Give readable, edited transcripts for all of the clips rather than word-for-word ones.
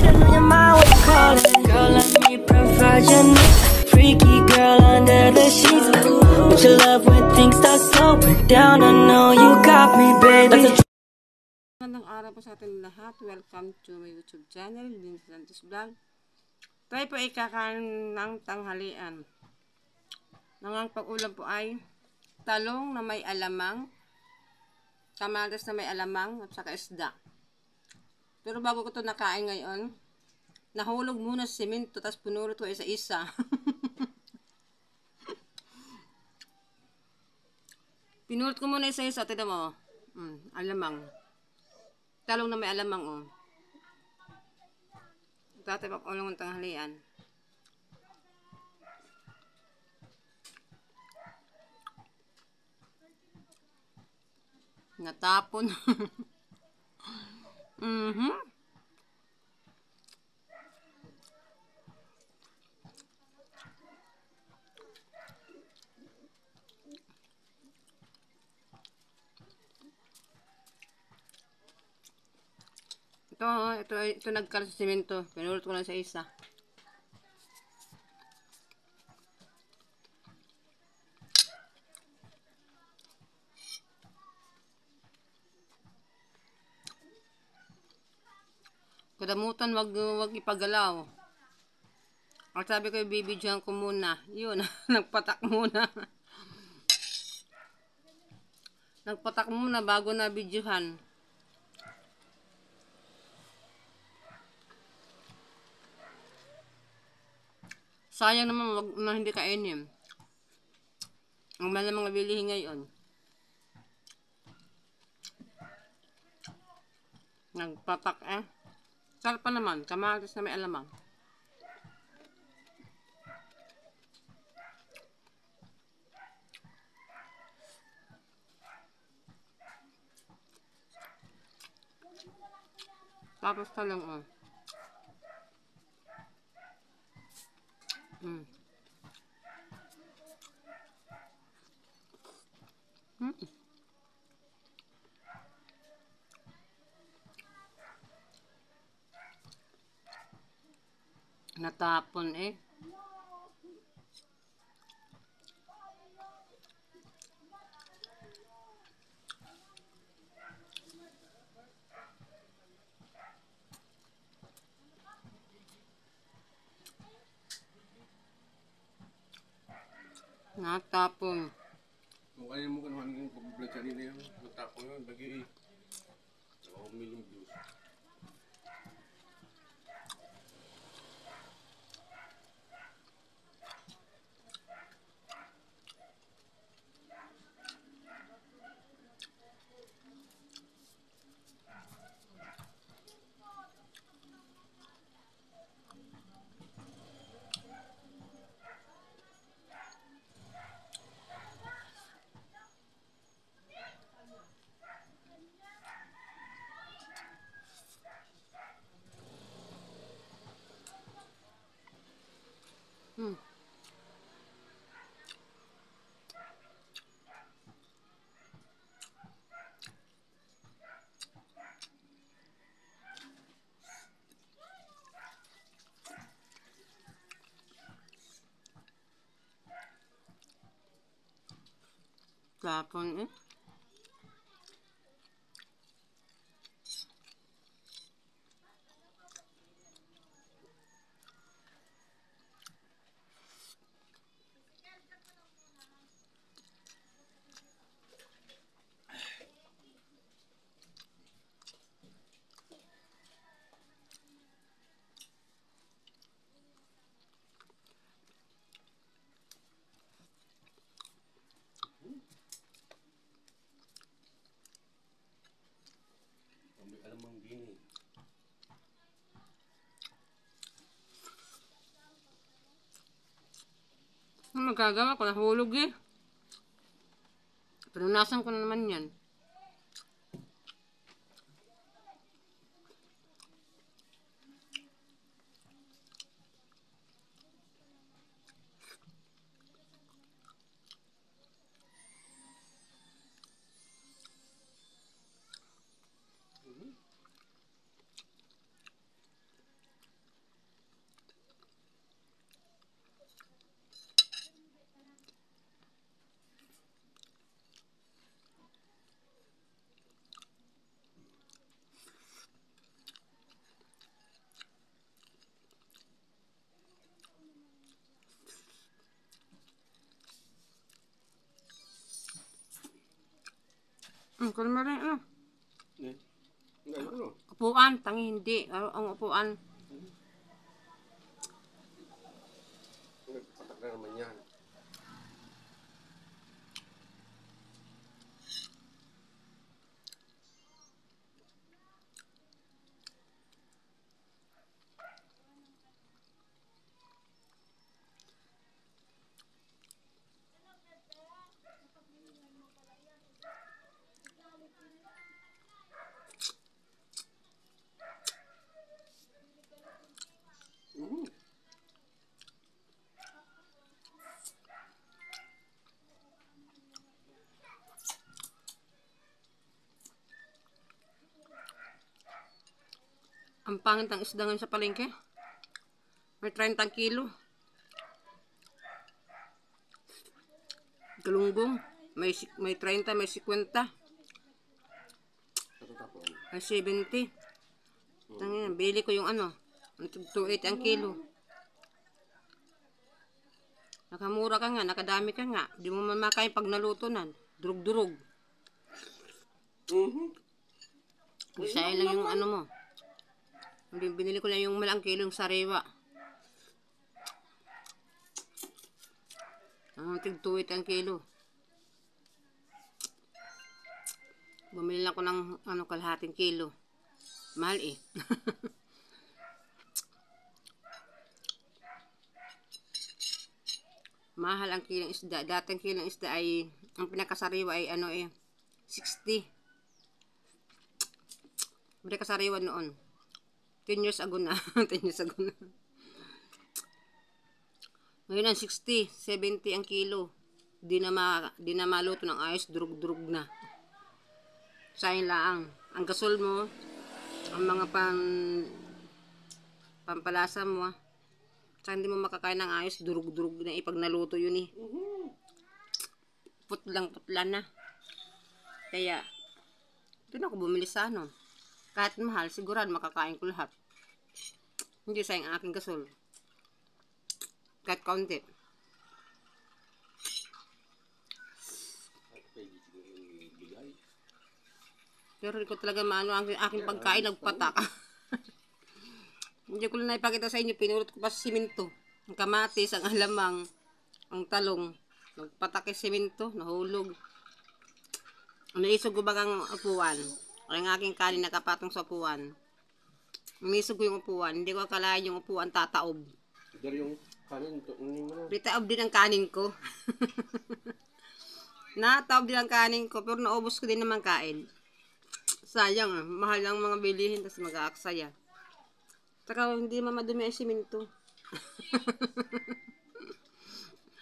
Putting on your mind, what you call it? Girl, let me provide your needs. Freaky girl under the sheets. With your love when things start slowing down, I know you got me, baby. Magandang araw po sa ating lahat. Welcome to my YouTube channel, Lindsay Santos Vlog. Tayo po ay kakain ng tanghalian. Ang pag-ulam po ay talong na may alamang, kamatis na may alamang, at saka isda. Pero bago ko ito nakain ngayon, nahulog muna sa simento, tapos pinulot ko isa-isa. Pinulot ko muna isa-isa, tignan mo. Alamang. Talong na may alamang, oh. Dati pag-ulam ng tanghalian. Natapon. Ito nagkalat sa simento. Pinulot ko lang sa isa. Kadamutan, wag ipagalaw. At sabi ko, bibidyohan ko muna. Yun, nagpatak muna. Nagpatak muna bago na bidyohan. Sayang naman wag na hindi kainin. Ang mahal ng mga bilihin ngayon. Nagpatak eh. Sarap pa naman, kamatis na may alamang. Tapos talong, oh. Natapon eh. Natapon. Kung kaya mo kanuhan yung pag-vlog kanina yung natapon yun, lagi eh. So, million views. Tapon eh. Alamang gini. Ang magagawa ko, nahulog eh. Pinunasan ko na naman yan. Kung mo rin, ano? Eh, hindi, ano? Upuan, tangi hindi. Ang upuan. Nagpatak na naman yan. Mhm. Ang pangit ang isda ngayon sa palengke. May 30 kilo. Galunggong. May 30, may 50. Katatapon. May 70. Tangina, bili ko yung ano. 280 ang kilo. Nakamura ka nga, nakadami ka nga. Di mo man makain pag naluto nan. Durug-durug. Mhm. Sayang lang yung ano mo. Binili ko lang yung malang kilong sariwa. Tig 280 ang kilo. Bumili lang ko ng ano, kalahating kilo. Mahal eh. Mahal ang kilong isda. Dating kilong isda ay, ang pinakasariwa ay ano eh, 60. Pinakasariwa noon. 10 years ago na. 10 years ago na. Ngayon ang 60, 70 ang kilo. Di na maluto ng ayos, durug-durug na. Sayang lang. Ang gasol mo, ang mga pampalasa mo, saka hindi mo makakain ng ayos, durug-durug na ipag naluto yun eh. Putlang-putla na. Kaya, doon ako bumili sa ano. Kahit mahal, sigurado makakain ko lahat. Hindi sayang ang aking gasol. Kahit kaunti. Pero hindi ko talaga maano ang aking pagkain, nagpatak. Hindi ko lang naipakita sa inyo, pinulot ko pa sa simento. Ang kamatis, ang alamang, ang talong. Nagpatak yung simento, nahulog. Naisog ko bagang upuan. Ang aking kanin nakapatong sa upuan. Naisog ko yung upuan. Hindi ko akalain yung upuan tataob. Dari yung kanin, tukunin mo na. Bitaob din ang kanin ko. Nataob din ang kanin ko, pero naubos ko din naman kain. Sayang, mahal ang mga bilihin, tapos mag-aaksaya. Saka hindi mamadumi ang simento.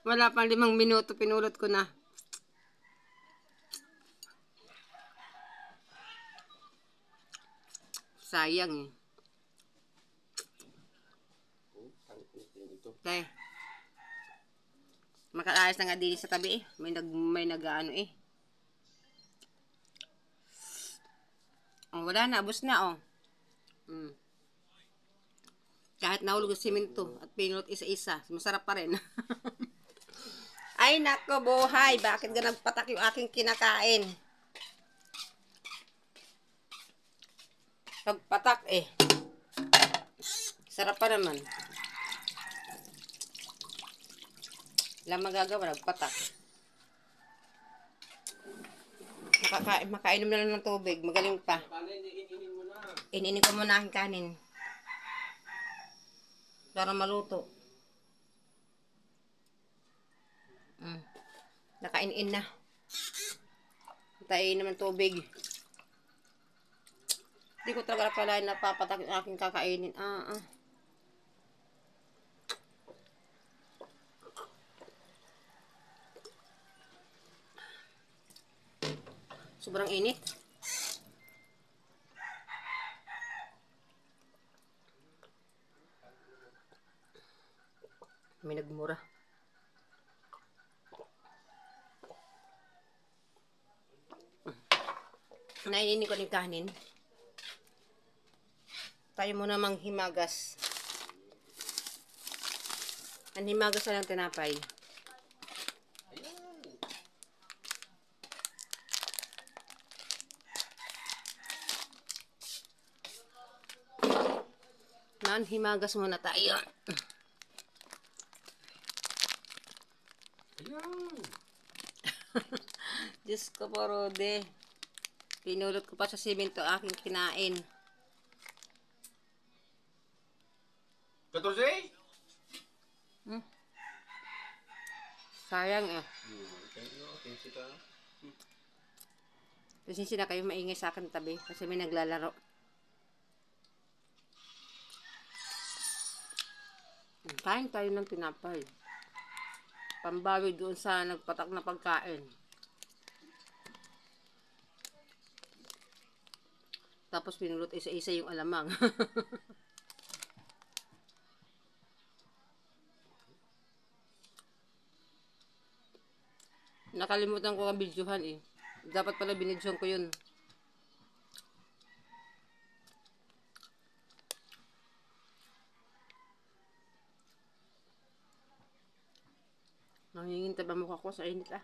Wala pang 5 minuto, pinulot ko na. Sayang eh. Tay. Makaayos na nga din sa tabi eh. May nag-ano eh. Oh, wala na, abos na oh. Kahit nahulog ang simento at pinulot isa-isa, masarap pa rin. Ay nako buhay, bakit ka nagpatak yung aking kinakain? Pagpatak eh. Sarap pa naman. Wala magagawa, nagpatak. Makainom na lang ng tubig, magaling pa. Ininin ko muna aking kanin. Para maluto. Nakain-in na. Tayin naman tubig. Hindi ko talaga pala napapatak yung aking kakainin. Sobrang init. May nagmura. Nainin ko ng kanin. Tayo muna manghimagas. Ang himagas na lang tinapay. Yan, himagas muna tayo. Ayan. Diyos ko po, Rode. Pinulot ko pa sa simento aking kinain. 14? Sayang eh. Thank you. Thank you ka. Pasensya na kayo, maingay sa akin tabi kasi may naglalaro. Kain tayo ng tinapay. Pambawi doon sa nagpatak na pagkain. Tapos pinulot isa-isa yung alamang. Nakalimutan ko ang videohan eh. Dapat pala binidyohan ko yun. Nangingintab ang mukha ko sa init ah.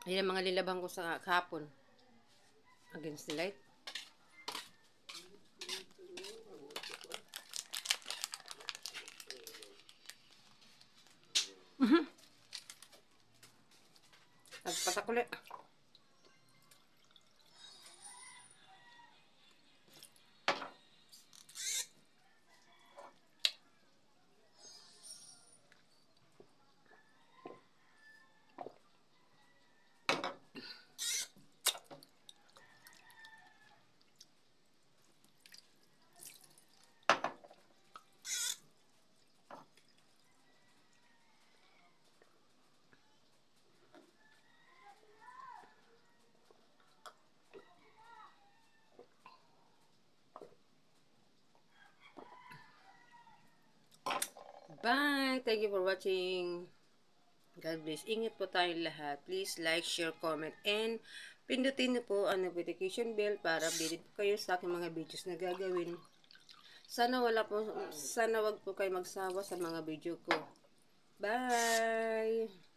Ayan ang mga lilabang ko sa kahapon. Against the light. Nagpatak ulit. Bye! Thank you for watching. God bless. Ingat po tayong lahat. Please like, share, comment, and pindutin niyo po ang notification bell para updated po kayo sa aking mga videos na gagawin. Sana wag po kayo magsawa sa mga video ko. Bye!